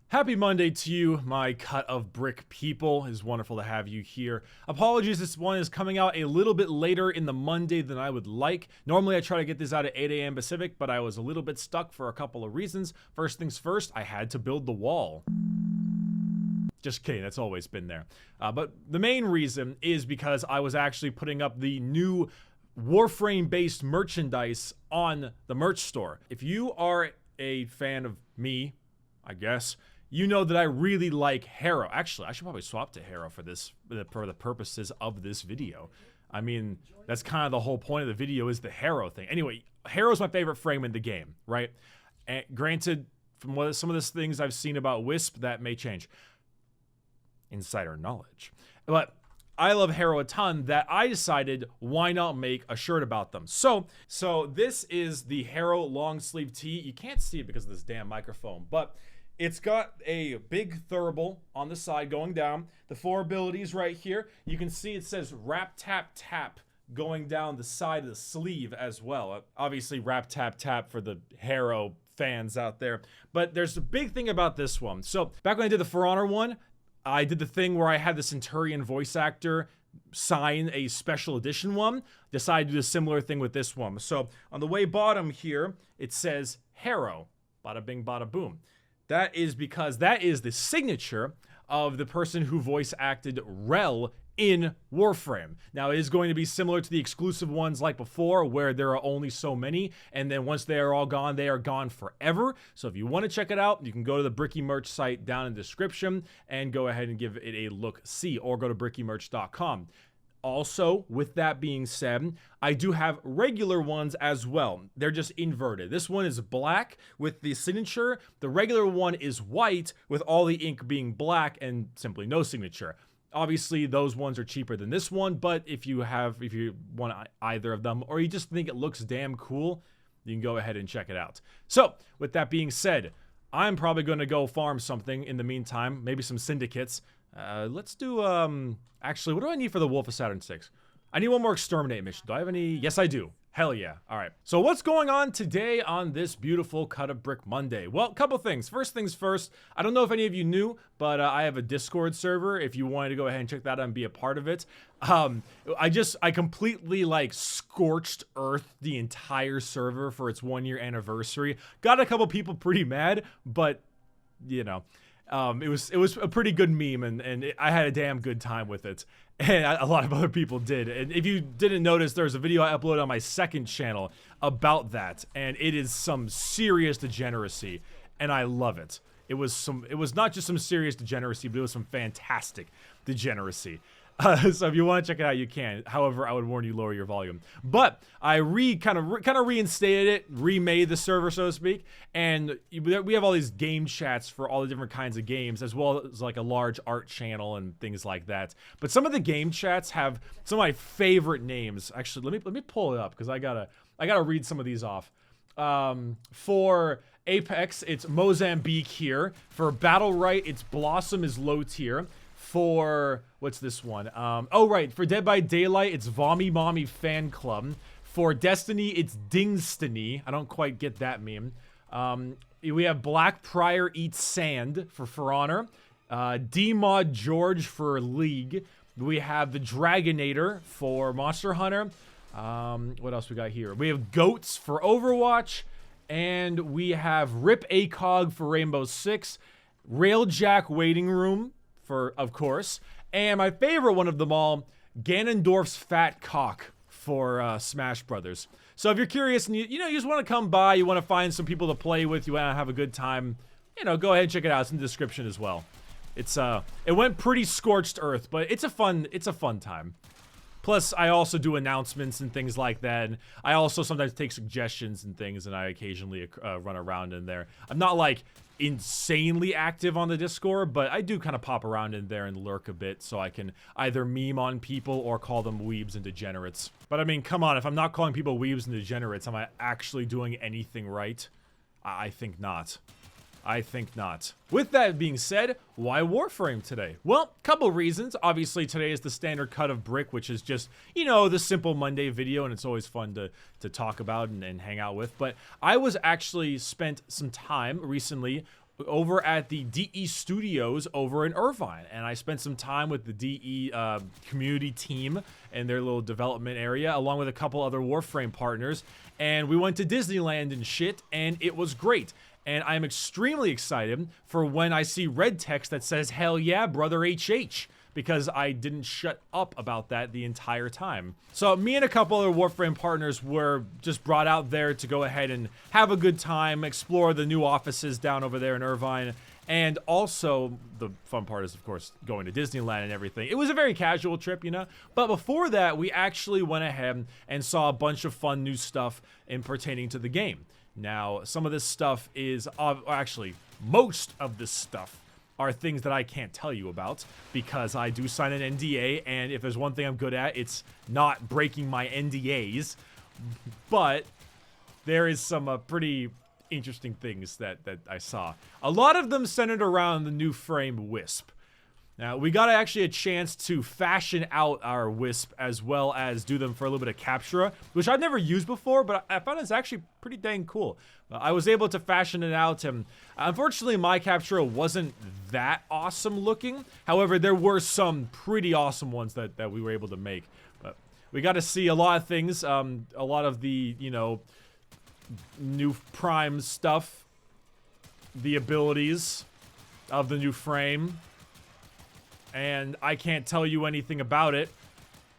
Happy Monday to you, my cut of brick people. It is wonderful to have you here. Apologies, this one is coming out a little bit later in the Monday than I would like. Normally I try to get this out at 8 a.m. Pacific, but I was a little bit stuck for a couple of reasons. First things first, I had to build the wall. Just kidding, that's always been there. But the main reason is because I was actually putting up the new Warframe-based merchandise on the merch store. If you are a fan of me, I guess, you know that I really like Harrow. Actually, I should probably swap to Harrow for the purposes of this video. I mean, that's kind of the whole point of the video is the Harrow thing. Anyway, Harrow's my favorite frame in the game, right? And granted, from some of the things I've seen about Wisp, that may change. Insider knowledge. But I love Harrow a ton that I decided why not make a shirt about them. So this is the Harrow long sleeve tee. You can't see it because of this damn microphone, but it's got a big thurible on the side going down. The 4 abilities right here. You can see it says rap, tap, tap going down the side of the sleeve as well. Obviously, rap, tap, tap for the Harrow fans out there. But there's a big thing about this one. So back when I did the For Honor one, I did the thing where I had the Centurion voice actor sign a special edition one. Decided to do a similar thing with this one. So on the way bottom here, it says Harrow. Bada bing, bada boom. That is because that is the signature of the person who voice acted Rel in Warframe. Now, it is going to be similar to the exclusive ones like before, where there are only so many, and then once they are all gone, they are gone forever. So if you want to check it out, you can go to the Bricky merch site down in the description and go ahead and give it a look-see, or go to brickymerch.com. Also, with that being said, I do have regular ones as well. They're just inverted. This one is black with the signature. The regular one is white with all the ink being black and simply no signature. Obviously, those ones are cheaper than this one, but if you want either of them, or you just think it looks damn cool, you can go ahead and check it out. So, with that being said, I'm probably going to go farm something in the meantime, maybe some syndicates. Let's do, actually, what do I need for the Wolf of Saturn 6? I need one more exterminate mission. Do I have any? Yes, I do. Hell yeah. All right. So what's going on today on this beautiful Cut of Brick Monday? Well, a couple things. First things first, I don't know if any of you knew, but I have a Discord server if you wanted to go ahead and check that out and be a part of it. I completely like scorched earth the entire server for its 1-year anniversary. Got a couple people pretty mad, but you know, it was a pretty good meme, and I had a damn good time with it, and a lot of other people did. And if you didn't notice, there's a video I uploaded on my second channel about that, and it is some serious degeneracy, and I love it. It was not just some serious degeneracy, but it was some fantastic degeneracy. So if you want to check it out, you can. However, I would warn you, lower your volume. But I kind of reinstated it, remade the server, so to speak, and we have all these game chats for all the different kinds of games, as well as like a large art channel and things like that. But some of the game chats have some of my favorite names. Actually, let me pull it up because I gotta read some of these off. For Apex, it's Mozambique here. For Battle Right, it's Blossom is low tier. For, what's this one? Oh, right. For Dead by Daylight, it's Vommy Mommy Fan Club. For Destiny, it's Dingstiny. I don't quite get that meme. We have Black Prior Eats Sand for Honor. D-Mod George for League. We have the Dragonator for Monster Hunter. What else we got here? We have Goats for Overwatch. And we have Rip ACOG for Rainbow Six. Railjack Waiting Room for, of course, and my favorite one of them all, Ganondorf's Fat Cock for Smash Brothers. So if you're curious and you just want to come by, you want to find some people to play with, you want to have a good time, go ahead and check it out. It's in the description as well. It went pretty scorched earth, but it's a fun time. Plus, I also do announcements and things like that. And I also sometimes take suggestions and things, and I occasionally run around in there. I'm not like insanely active on the Discord, but I do kind of pop around in there and lurk a bit so I can either meme on people or call them weebs and degenerates. But I mean, come on, if I'm not calling people weebs and degenerates, am I actually doing anything right? I think not. I think not. With that being said, why Warframe today? Well, couple reasons. Obviously, today is the standard cut of brick, which is just, the simple Monday video, and it's always fun to talk about and hang out with. But I was actually spent some time recently over at the DE Studios over in Irvine, and I spent some time with the DE community team and their little development area, along with a couple other Warframe partners, and we went to Disneyland and shit, and it was great. And I'm extremely excited for when I see red text that says, "Hell yeah, brother HH," because I didn't shut up about that the entire time. So me and a couple other Warframe partners were just brought out there to go ahead and have a good time, explore the new offices down over there in Irvine, and also the fun part is, of course, going to Disneyland and everything. It was a very casual trip, you know, but before that, we actually went ahead and saw a bunch of fun new stuff in pertaining to the game. Now, some of this stuff is, actually, most of this stuff are things that I can't tell you about because I do sign an NDA, and if there's one thing I'm good at, it's not breaking my NDAs. But there is some pretty interesting things that I saw. A lot of them centered around the new frame Wisp. Now, we got actually a chance to fashion out our Wisp as well as do them for a little bit of Captura, which I've never used before, but I found it's actually pretty dang cool. I was able to fashion it out, and unfortunately my Captura wasn't that awesome looking. However, there were some pretty awesome ones that we were able to make. But we got to see a lot of things, a lot of the, you know, new Prime stuff, the abilities of the new frame. And I can't tell you anything about it.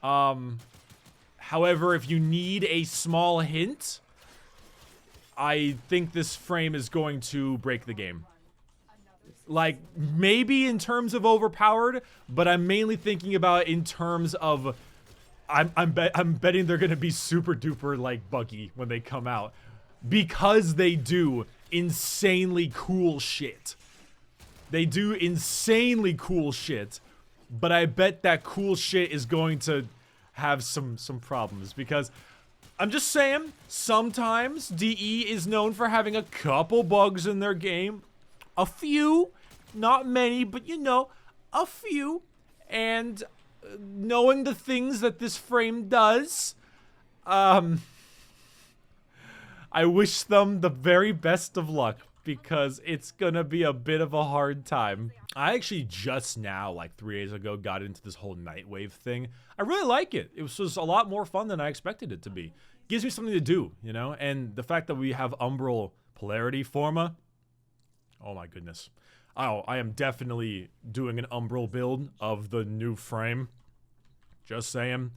However, if you need a small hint, I think this frame is going to break the game. Like, maybe in terms of overpowered, but I'm mainly thinking about it in terms of I'm betting they're gonna be super duper like buggy when they come out, because they do insanely cool shit. They do insanely cool shit, but I bet that cool shit is going to have some problems, because I'm just saying, sometimes DE is known for having a couple bugs in their game. A few, not many, but you know, a few. And knowing the things that this frame does, I wish them the very best of luck, because it's gonna be a bit of a hard time. I actually just now, like 3 days ago, got into this whole Nightwave thing. I really like it. It was just a lot more fun than I expected it to be. Gives me something to do, you know? And the fact that we have Umbral Polarity Forma, oh my goodness. Oh, I am definitely doing an Umbral build of the new frame. Just saying.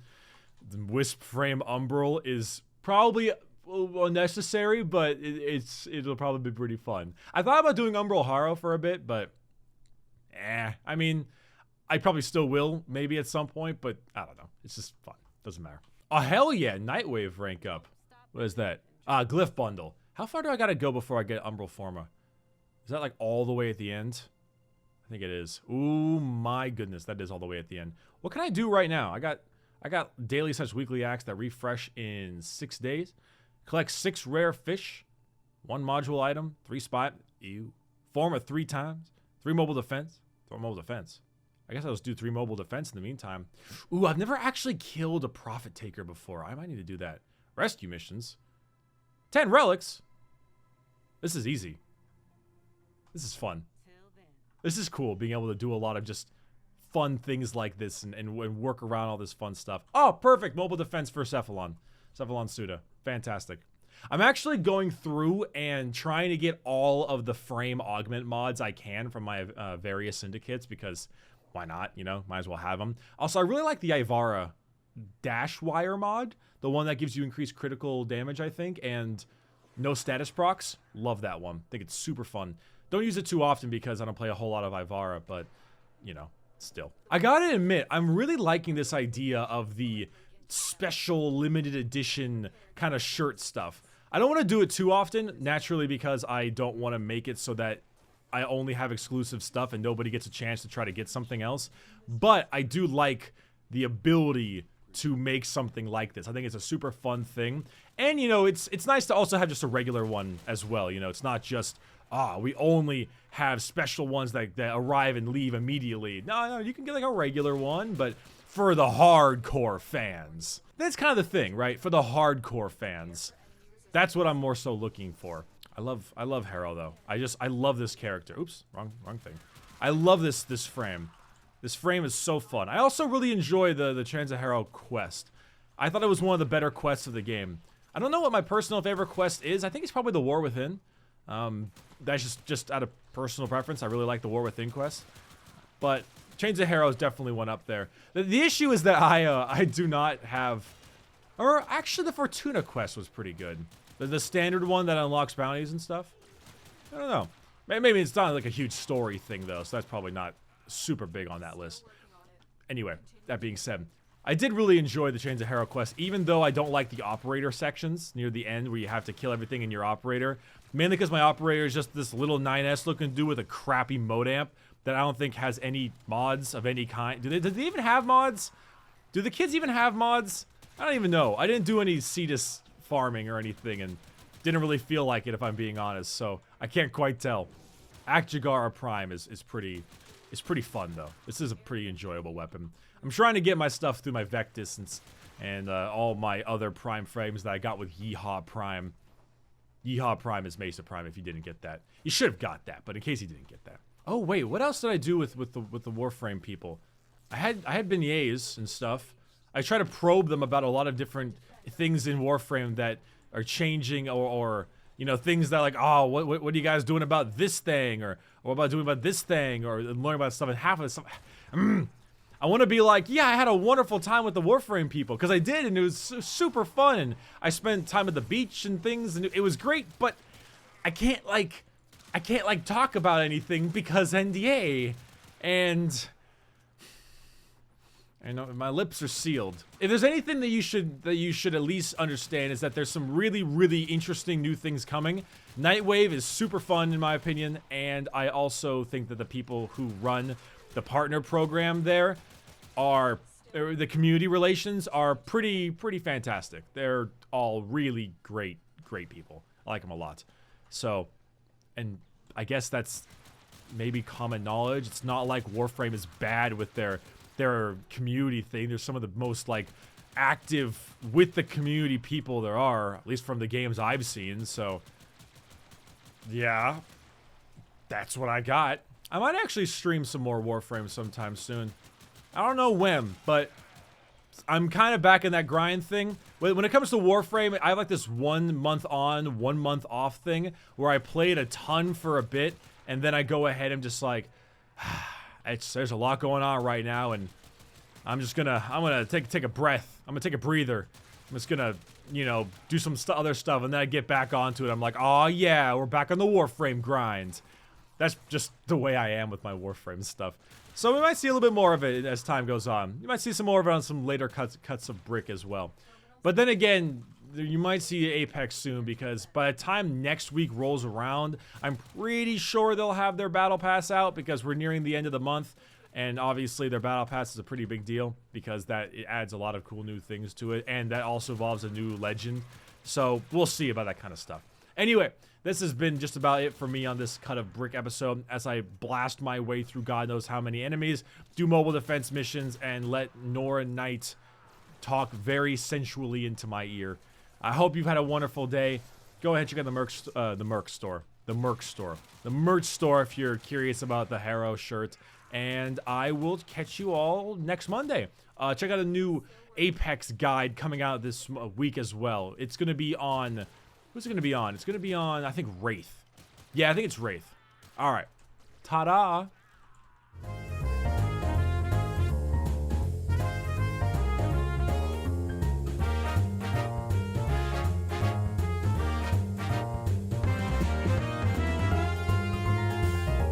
The Wisp frame Umbral is probably unnecessary, but it'll probably be pretty fun. I thought about doing Umbral Haro for a bit, but I mean, I probably still will, maybe at some point, but I don't know. It's just fun. Doesn't matter. Oh, hell yeah, Nightwave rank up. What is that? Glyph bundle. How far do I gotta go before I get Umbral Forma? Is that like all the way at the end? I think it is. Ooh, my goodness, that is all the way at the end. What can I do right now? I got daily / weekly acts that refresh in 6 days. Collect 6 rare fish, 1 module item, 3 spot, Forma 3 times, 3 mobile defense, 4 mobile defense. I guess I'll just do 3 mobile defense in the meantime. Ooh, I've never actually killed a Profit Taker before. I might need to do that. Rescue missions. 10 relics. This is easy. This is fun. This is cool, being able to do a lot of just fun things like this and work around all this fun stuff. Oh, perfect. Mobile defense for Cephalon. Cephalon Suda. Fantastic. I'm actually going through and trying to get all of the frame augment mods I can from my various syndicates, because why not, you know, might as well have them. Also, I really like the Ivara dash wire mod, the one that gives you increased critical damage, I think, and no status procs. Love that one. I think it's super fun. Don't use it too often because I don't play a whole lot of Ivara, but, you know, still. I gotta admit, I'm really liking this idea of the special limited edition kind of shirt stuff. I don't want to do it too often, naturally, because I don't want to make it so that I only have exclusive stuff and nobody gets a chance to try to get something else. But I do like the ability to make something like this. I think it's a super fun thing. And, you know, it's nice to also have just a regular one as well. You know, it's not just, we only have special ones that arrive and leave immediately. No, you can get like a regular one, but for the hardcore fans. That's kind of the thing, right? For the hardcore fans. That's what I'm more so looking for. I love Harrow though. I love this character. Oops, wrong thing. I love this frame. This frame is so fun. I also really enjoy the Chains of Harrow quest. I thought it was one of the better quests of the game. I don't know what my personal favorite quest is. I think it's probably the War Within. That's just out of personal preference. I really like the War Within quest. But Chains of Harrow is definitely one up there. The issue is that I do not have... Or actually the Fortuna quest was pretty good. The standard one that unlocks bounties and stuff. I don't know. Maybe it's not like a huge story thing though, so that's probably not super big on that list. Anyway, that being said, I did really enjoy the Chains of Harrow quest, even though I don't like the operator sections near the end where you have to kill everything in your operator. Mainly because my operator is just this little 9S looking dude with a crappy mode amp that I don't think has any mods of any kind. Do they even have mods? Do the kids even have mods? I don't even know. I didn't do any Cetus farming or anything and didn't really feel like it if I'm being honest, so I can't quite tell. Akjagara Prime is pretty fun though. This is a pretty enjoyable weapon. I'm trying to get my stuff through my Vectis and all my other Prime frames that I got with Yeehaw Prime. Yeehaw Prime is Mesa Prime if you didn't get that. You should have got that, but in case you didn't get that. Oh wait, what else did I do with the Warframe people? I had beignets and stuff. I try to probe them about a lot of different things in Warframe that are changing or you know, things that like, oh, what are you guys doing about this thing? Or what about doing about this thing? Or learning about stuff and half of the stuff. I want to be like, yeah, I had a wonderful time with the Warframe people. Because I did, and it was super fun. And I spent time at the beach and things, and it was great. But I can't talk about anything because NDA. And my lips are sealed. If there's anything that you should at least understand is that there's some really, really interesting new things coming. Nightwave is super fun in my opinion, and I also think that the people who run the partner program there the community relations are pretty fantastic. They're all really great people. I like them a lot. So, and I guess that's maybe common knowledge. It's not like Warframe is bad with their community thing. They're some of the most like active with the community people there are, at least from the games I've seen. So yeah, that's what I got. I might actually stream some more Warframe sometime soon. I don't know when, but I'm kind of back in that grind thing. When it comes to Warframe, I have like this 1 month on, 1 month off thing where I played a ton for a bit and then I go ahead and just like there's a lot going on right now, and I'm gonna take a breath. I'm gonna take a breather. I'm just gonna, you know, do some other stuff, and then I get back onto it. I'm like, oh yeah, we're back on the Warframe grind. That's just the way I am with my Warframe stuff. So we might see a little bit more of it as time goes on. You might see some more of it on some later cuts of Brick as well. But then again, you might see Apex soon, because by the time next week rolls around, I'm pretty sure they'll have their Battle Pass out, because we're nearing the end of the month, and obviously their Battle Pass is a pretty big deal, because it adds a lot of cool new things to it, and that also involves a new legend. So we'll see about that kind of stuff. Anyway, this has been just about it for me on this Cut of Brick episode, as I blast my way through God knows how many enemies, do mobile defense missions, and let Nora Knight talk very sensually into my ear. I hope you've had a wonderful day. Go ahead and check out the merch store if you're curious about the Harrow shirt. And I will catch you all next Monday. Check out a new Apex guide coming out this week as well. It's going to be on... Who's it going to be on? It's going to be on, I think, Wraith. Yeah, I think it's Wraith. All right. Ta-da!